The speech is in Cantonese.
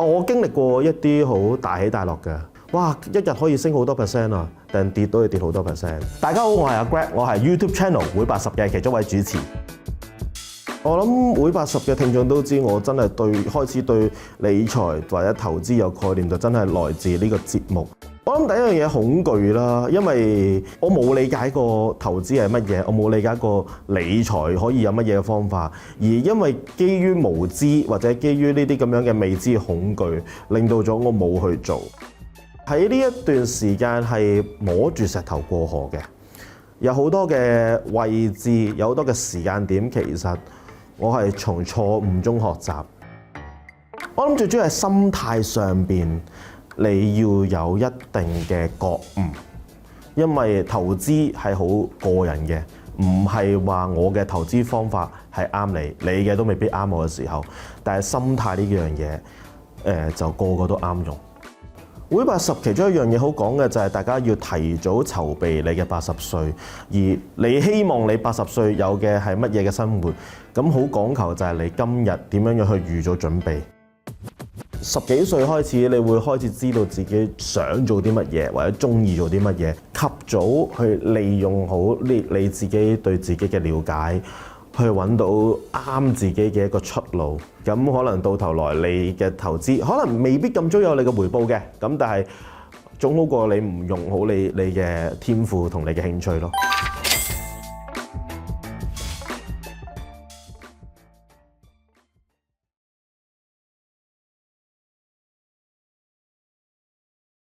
我經歷過一啲好大起大落嘅，哇！一日可以升好多 percent 啊，但跌都要跌好多 percent。大家好，我係阿 Greg， 我係 YouTube channel 會80嘅其中一位主持。我諗會80嘅聽眾都知，我真係開始對理財或者投資有概念，就真係來自呢個節目。我諗第一樣嘢恐懼啦，因為我冇理解過投資係乜嘢，我冇理解過理財可以有乜嘢嘅方法，而因為基於無知或者基於呢啲咁樣嘅未知嘅恐懼，令到咗我冇去做。喺呢一段時間係摸住石頭過河嘅，有好多嘅位置，有好多嘅時間點，其實我係從錯誤中學習。我諗最主要係心態上邊。你要有一定嘅覺悟，因為投資係好個人嘅，唔係話我嘅投資方法係啱你嘅都未必啱我嘅時候，但係心態呢樣嘢，就個個都啱用。會80其中一樣嘢好講嘅就係大家要提早籌備你嘅80歲，而你希望你80歲有嘅係乜嘢嘅生活，咁好講求就係你今日點樣去預早準備。10幾歲開始，你會開始知道自己想做啲乜嘢，或者中意做啲乜嘢，及早去利用好你自己對自己嘅了解，去揾到啱自己嘅一個出路。咁可能到頭來你嘅投資可能未必咁早有你嘅回報嘅，咁但係總好過你唔用好你嘅天賦同你嘅興趣咯。